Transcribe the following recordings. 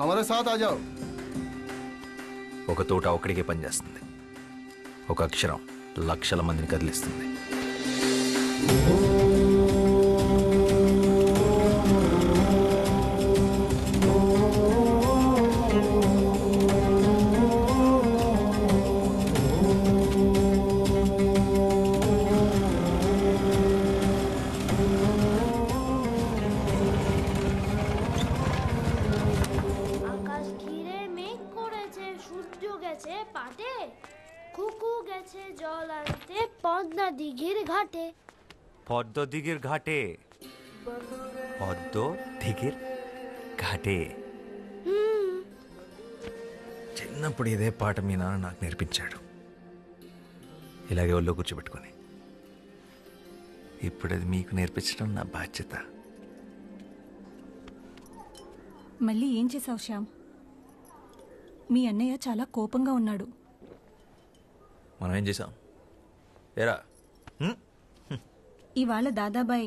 हमारे साथ आ जाओ। ఒక తోట ఒక్కడికే పనిచేస్తుంది. ఒక అక్షరం లక్షల మందిని కదిలిస్తుంది. আকাশ ঘিরে মেঘ করেছে, সূর্য গেছে পাটে, কুকু গেছে জল আনতে পদ্মা দিঘির ঘাটে। পদ্ম দিঘির ঘাটে, পদ্ম দিঘির ఘాటే. చిన్నప్పుడు ఇదే పాట మీ నాన్న నాకు నేర్పించాడు, ఇలాగే ఒళ్ళో కూర్చోబెట్టుకొని. ఇప్పుడు అది మీకు నేర్పించడం నా బాధ్యత. మళ్ళీ ఏం చేసావు శ్యామ్? మీ అన్నయ్య చాలా కోపంగా ఉన్నాడు. మనం ఏం చేసాం? ఏరా, ఇవాళ దాదాబాయ్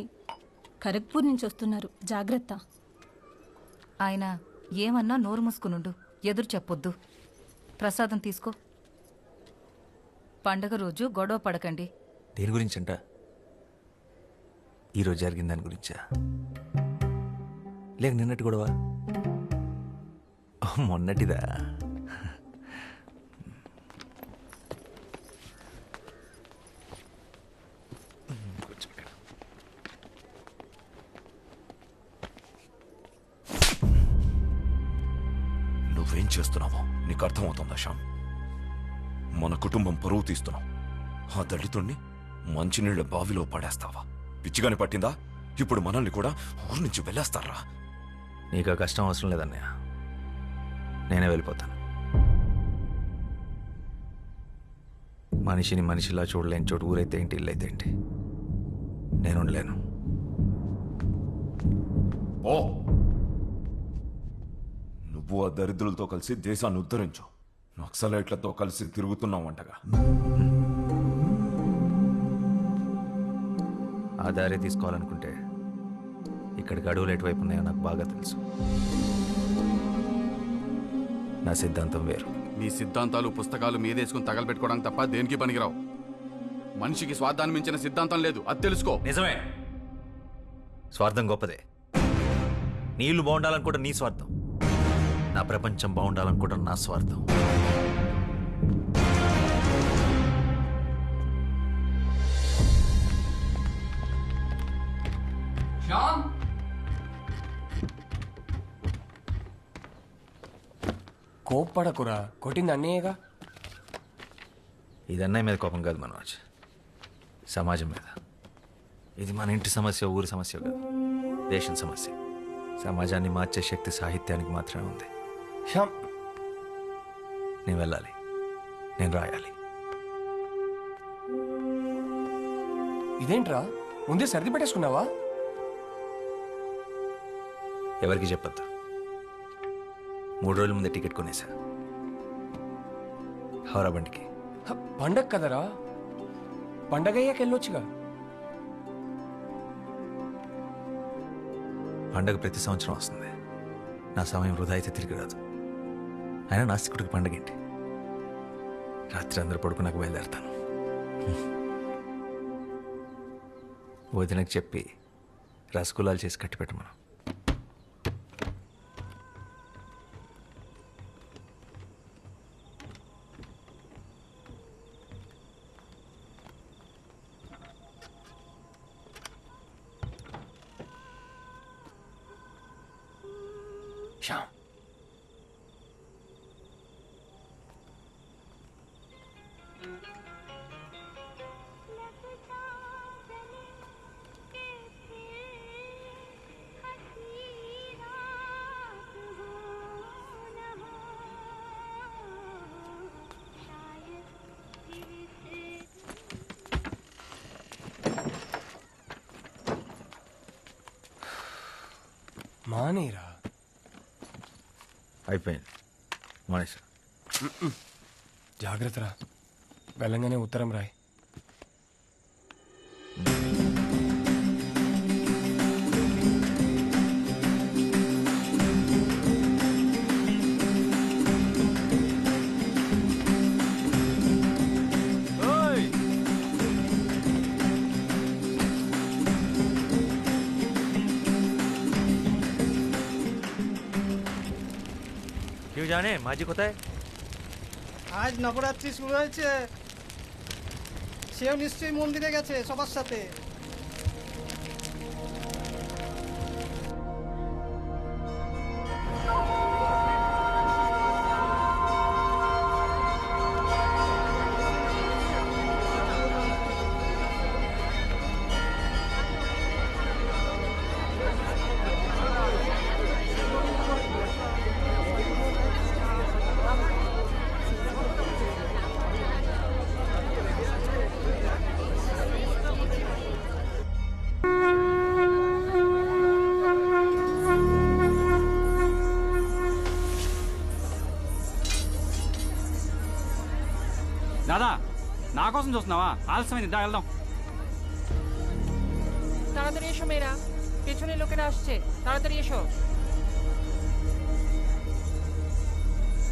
ఖరగ్పూర్ నుంచి వస్తున్నారు, జాగ్రత్త. ఆయన ఏమన్నా నోరు మూసుకునుండు, ఎదురు చెప్పొద్దు. ప్రసాదం తీసుకో. పండగ రోజు గొడవ పడకండి. దేని గురించంట? ఈరోజు జరిగిన దాని గురించా, లేక నిన్నటి గొడవ? మొన్నటిదా? నువ్వేం చేస్తున్నావో నీకు అర్థమవుతుందా శ్యామ్? మన కుటుంబం పరువు తీస్తున్నావు. ఆ దళితుణ్ణి మంచినీళ్ళ బావిలో పడేస్తావా? పిచ్చిగాని పట్టిందా? ఇప్పుడు మనల్ని కూడా ఊరి నుంచి వెళ్ళేస్తారా? నీకు ఆ కష్టం అవసరం లేదన్నయ్య, నేనే వెళ్ళిపోతాను. మనిషిని మనిషిలా చూడలేని చోటు ఊరైతే ఏంటి, ఇల్లు అయితే ఏంటి, నేను ఉండలేను. ఓ, నువ్వు ఆ దరిద్రులతో కలిసి దేశాన్ని ఉద్ధరించు. నక్సలైట్లతో కలిసి తిరుగుతున్నావంటగా. ఆ దారి తీసుకోవాలనుకుంటే ఇక్కడికి అడవులు ఎటువైపు ఉన్నాయో నాకు బాగా తెలుసు. నా సిద్ధాంతం వేరు. నీ సిద్ధాంతాలు పుస్తకాలు మీదేసుకుని తగలబెట్టుకోవడానికి తప్ప దేనికి పనికిరావు. మనిషికి స్వార్థాన్ని మించిన సిద్ధాంతం లేదు, అది తెలుసుకో. నిజమే, స్వార్థం గొప్పదే. నీళ్లు బాగుండాలనుకోవడం నీ స్వార్థం, నా ప్రపంచం బాగుండాలనుకోవడం నా స్వార్థం. కోప్పడకురా, కొట్టింది అన్నయ్యగా. ఇది అన్నయ్య మీద కోపం కాదు మనోజ్, సమాజం మీద. ఇది మన ఇంటి సమస్య, ఊరి సమస్య కాదు, దేశం సమస్య. సమాజాన్ని మార్చే శక్తి సాహిత్యానికి మాత్రమే ఉంది. శ్యామ్, నేను వెళ్ళాలి, నేను రాయాలి. ఇదేంట్రా ముందే సర్ది పెట్టేసుకున్నావా? ఎవరికి చెప్పొద్దు. 3 రోజుల ముందే టికెట్ కొనేసా, హౌరా బండికి. పండగ కదరా, పండగ అయ్యాక వెళ్ళొచ్చుగా. పండగ ప్రతి సంవత్సరం వస్తుంది, నా సమయం వృధా అయితే తిరిగి రాదు. అయినా నాస్తికుడికి పండగ ఏంటి? రాత్రి అందరూ పడుకున్నాక బయలుదేరతాను. వదినకు చెప్పి రసగుల్లాలు చేసి కట్టిపెట్టమను. శ్యామ్, మానేరా. అయిపోయింది, మానేసా. జాగ్రత్తరా, వెళ్ళంగానే ఉత్తరం రాయ్. জানে মাঝি কোথায়? আজ নবরাত্রি শুরু হয়েছে, সেও নিশ্চয়ই মন্দিরে গেছে সবার সাথে। దాదా నా కోసం చూస్తున్నావా? ఆలస్యమైంది, దా వెళ్దాం. তাড়াতাড়ি এসো মেয়েরা, পেছনে লোকেরা আসছে, তাড়াতাড়ি এসো।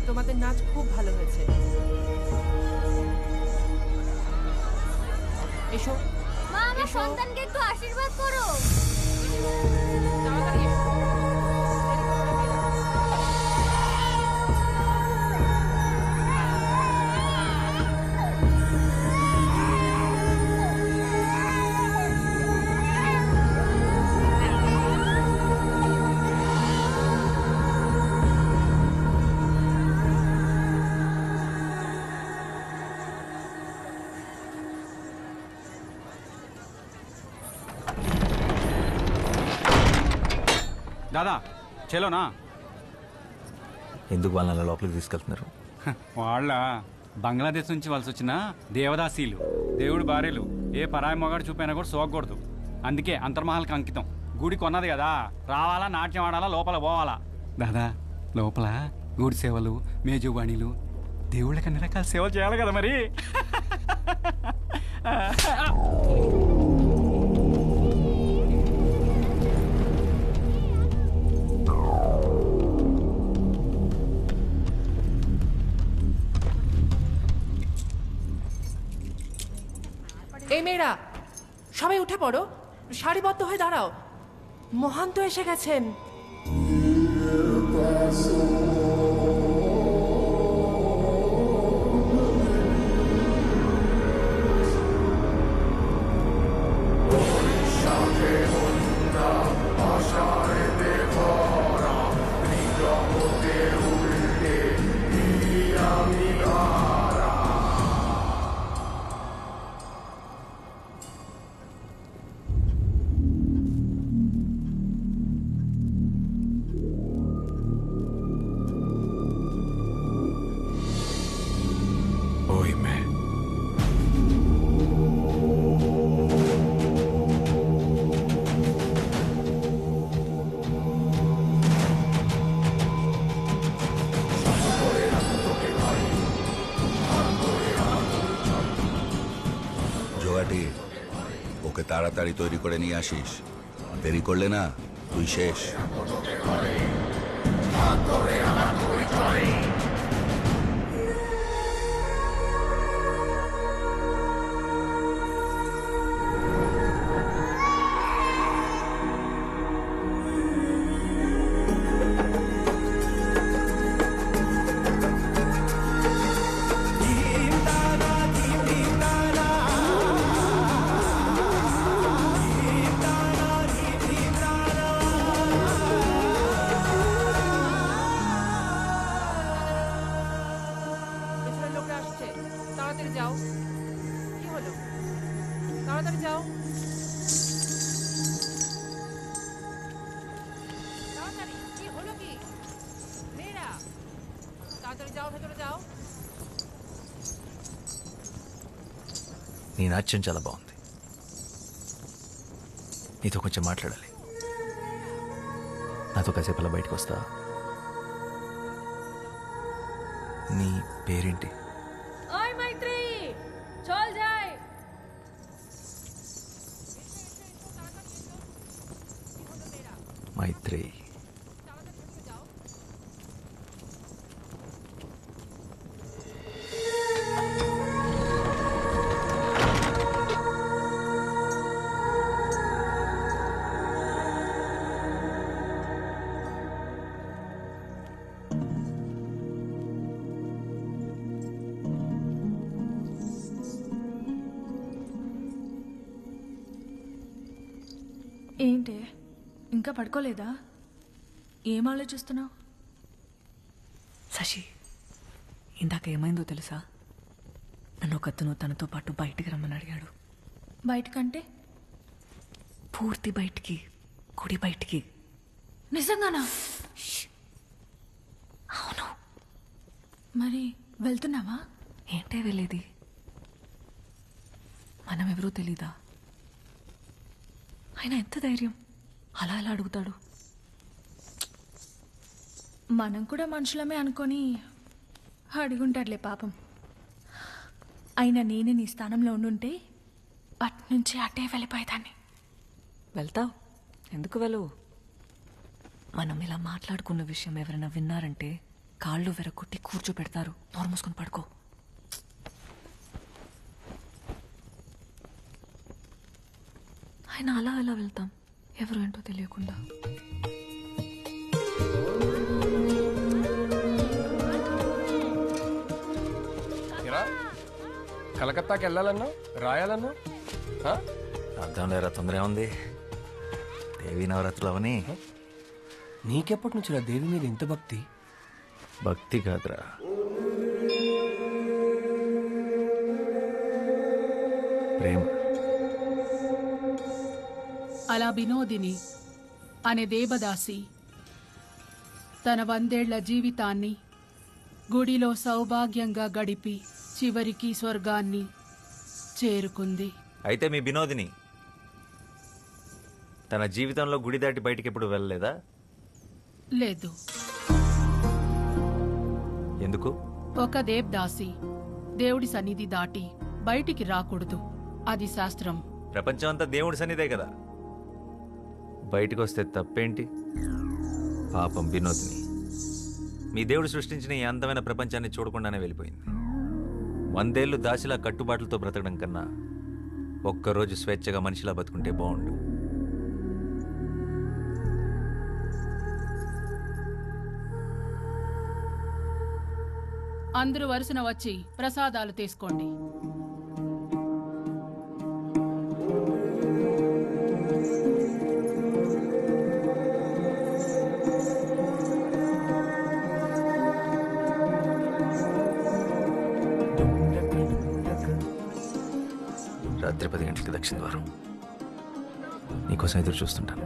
তোমাদের নাচ খুব ভালো হয়েছে। এসো মা, আমার এসো। সন্তানকে একটু আশীর্বাদ করো। তাড়াতাড়ি এসো। దాదా చలోనా? ఎందుకు వాళ్ళని అలా లోపలికి తీసుకెళ్తున్నారు? వాళ్ళ బంగ్లాదేశ్ నుంచి వలస వచ్చిన దేవదాసీలు, దేవుడి భార్యలు. ఏ పరాయి మొగాడు చూపైనా కూడా సోకూడదు. అందుకే అంతర్మహల్కి అంకితం. గుడి కొన్నది కదా, రావాలా, నాట్యం ఆడాలా, లోపల పోవాలా. దాదా లోపల గుడి సేవలు, మేజువాణిలు, దేవుళ్ళకి అన్ని రకాల సేవలు చేయాలి కదా మరి. এই মেয়েরা সবাই উঠে পড়ো, সারিবদ্ধ হয়ে দাঁড়াও, মহান তো এসে গেছেন। Oíme. জোগাটি, ওকে তাড়াতাড়ি তৈরি করে নিয়ে আসিস। দেরি করলে না তুই শেষ। পেছনে লোকরা আসছে, তাড়াতাড়ি যাও। কি হলো? তাড়াতাড়ি যাও, তাড়াতাড়ি। কি হলো কি মেয়েরা? তাড়াতাড়ি যাও, ভেতরে যাও। నీ నాట్యం చాలా బాగుంది. నీతో కొంచెం మాట్లాడాలి. నాతో కాసేపు అలా బయటకు వస్తా? నీ పేరేంటి? ওই మైత్రి, চল যাই। మైత్రి. ఏంటే ఇంకా పడుకోలేదా? ఏం ఆలోచిస్తున్నావు? శశి, ఇందాక ఏమైందో తెలుసా? నన్ను ఒకతను తనతో పాటు బయటికి రమ్మని అడిగాడు. బయటకంటే? పూర్తి బయటికి, గుడి బయటికి. నిజంగానా? అవును. మరి వెళ్తున్నావా? ఏంటే వెళ్ళేది? మనం ఎవరో తెలీదా? ఆయన ఎంత ధైర్యం అలా అలా అడుగుతాడు? మనం కూడా మనుషులమే అనుకొని అడుగుంటాడులే పాపం. అయినా నేనే నీ స్థానంలో ఉండుంటే అట్నుంచి అటే వెళ్ళిపోయేదాన్ని. వెళ్తావు? ఎందుకు వెళ్ళవు? మనం ఇలా మాట్లాడుకున్న విషయం ఎవరైనా విన్నారంటే కాళ్ళు వెరగొట్టి కూర్చోబెడతారు. నోరు మూసుకొని పడుకో. ఆయన అలా అలా వెళ్తాం, ఎవరు ఏంటో తెలియకుండా. కలకత్తాకి వెళ్ళాలన్నా, రాయాలన్నా? అర్థం లేరా, తొందర ఉంది. దేవి నవరాత్రులు అవని. నీకెప్పటి నుంచి దేవి మీద ఇంత భక్తి? భక్తి కాదురా, ప్రేమ. అలా వినోదిని అనే దేవదాసి తన 100 ఏళ్ల జీవితాన్ని గుడిలో సౌభాగ్యంగా గడిపి చివరికి స్వర్గాన్ని చేరుకుంది. అయితే మీ వినోదిని తన జీవితంలో గుడి దాటి బయటికి ఎప్పుడు వెళ్ళలేదా? లేదు. ఎందుకు? ఒక దేవదాసి దేవుడి సన్నిధి దాటి బయటికి రాకూడదు, అది శాస్త్రం. ప్రపంచం అంతా దేవుడి సన్నిధే కదా, బయటకు వస్తే తప్పేంటి? పాపం వినోదిని మీ దేవుడు సృష్టించిన ఈ అందమైన ప్రపంచాన్ని చూడకుండానే వెళ్ళిపోయింది. 100 ఏళ్ళు దాసిలా కట్టుబాట్లతో బ్రతకడం కన్నా ఒక్కరోజు స్వేచ్ఛగా మనిషిలా బతుకుంటే బాగుండు. అందరూ వరుసన వచ్చి ప్రసాదాలు తీసుకోండి. రాత్రి 10 గంటలకి దక్షిణ ద్వారం. నీకోసం ఎదురు చూస్తుంటాను.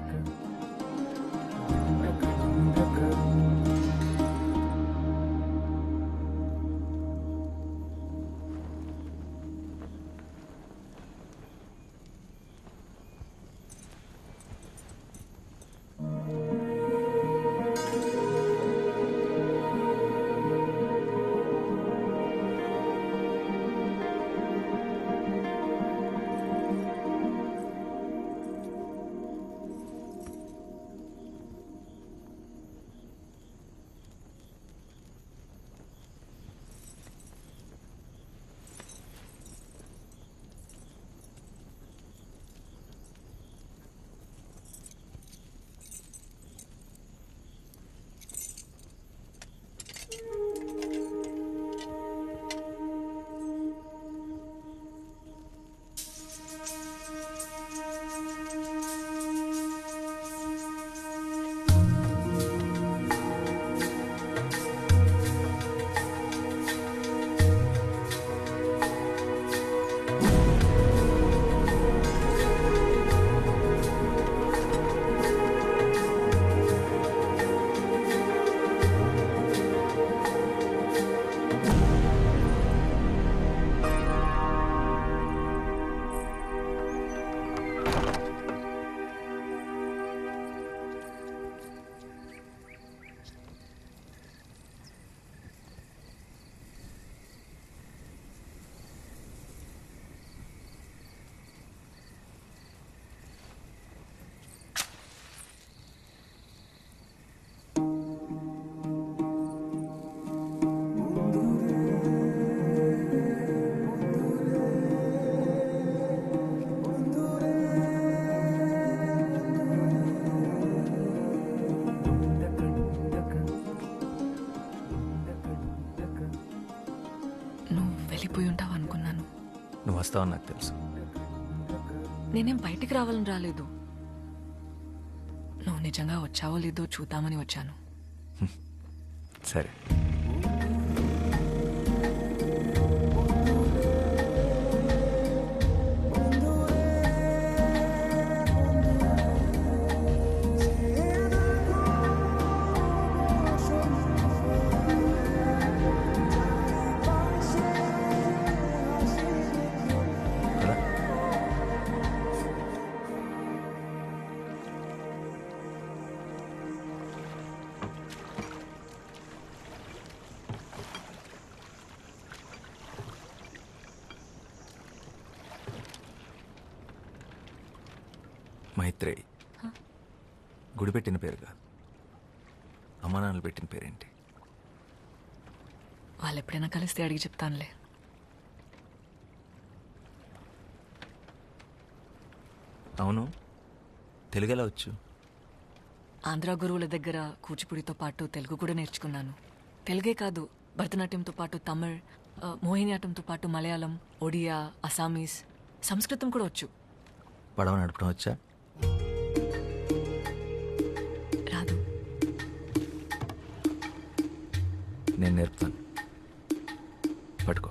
వెళ్ళిపోయి ఉంటావు అనుకున్నాను. నువ్వు వస్తావని నాకు తెలుసు. నేనేం బయటికి రావాలని రాలేదు. నిజంగా వచ్చావో లేదో చూద్దామని వచ్చాను. సరే. మైత్రేయి గుడి పెట్టిన పేరు కాదు, అమ్మా నాన్నలు పెట్టిన పేరేంటి? వాళ్ళు ఎప్పుడైనా కలిస్తే అడిగి చెప్తానులే. అవును, తెలుగు ఎలా వచ్చు? ఆంధ్ర గురువుల దగ్గర కూచిపూడితో పాటు తెలుగు కూడా నేర్చుకున్నాను. తెలుగే కాదు, భరతనాట్యంతో పాటు తమిళ్, మోహినియాటంతో పాటు మలయాళం, ఒడియా, అసామీస్, సంస్కృతం కూడా వచ్చు. పడవ నడపడం వచ్చా? రాదు. నేను నేర్పుతాను, పట్టుకో.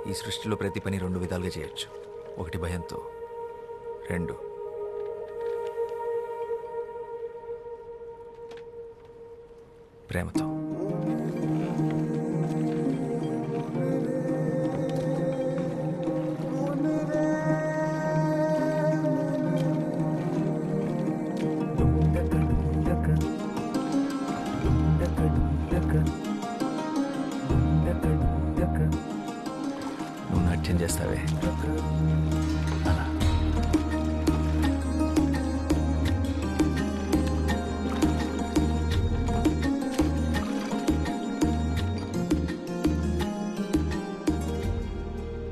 ఈ సృష్టిలో ప్రతి పని రెండు విధాలుగా చేయొచ్చు. ఒకటి భయంతో, రెండు ప్రేమతో. నువ్వు నాట్యం చేస్తావే అలా.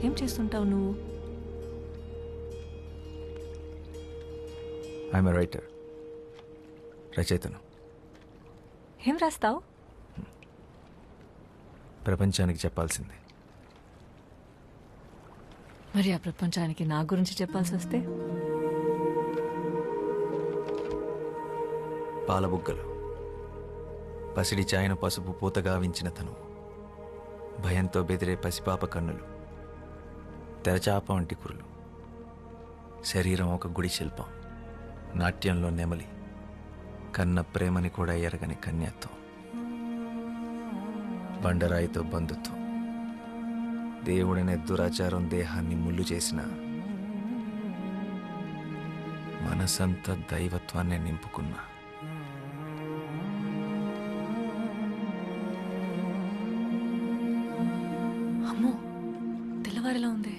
ఏం చేస్తుంటావు నువ్వు? ఐఎమ్ ఎ రైటర్, రచయితను. ఏం రాస్తావు? ప్రపంచానికి చెప్పాల్సింది. మరి ఆ ప్రపంచానికి నా గురించి చెప్పాల్సి వస్తే? పాలబుగ్గలు, పసిడి చాయన పసుపు పూతగా వించిన తను, భయంతో బెదిరే పసిపాప కన్నులు, తెరచాప వంటి కురులు, శరీరం ఒక గుడి శిల్పం, నాట్యంలో నెమలి, కన్న ప్రేమని కూడా ఎరగని కన్యత్వం, బండరాయితో బంధుత్వం, దేవుడనే దురాచారం దేహాన్ని ముళ్ళు చేసిన, మనసంతా దైవత్వాన్ని నింపుకున్న, అమ్మో తెల్లవారిలా ఉంది.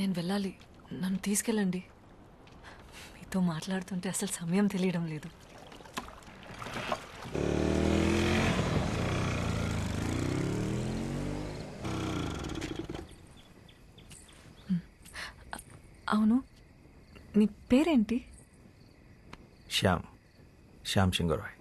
నేను వెళ్ళాలి, నన్ను తీసుకెళ్ళండి. మీతో మాట్లాడుతుంటే అసలు సమయం తెలియడం లేదు. అవును, నీ పేరేంటి? శ్యామ్ సింగరాయ్.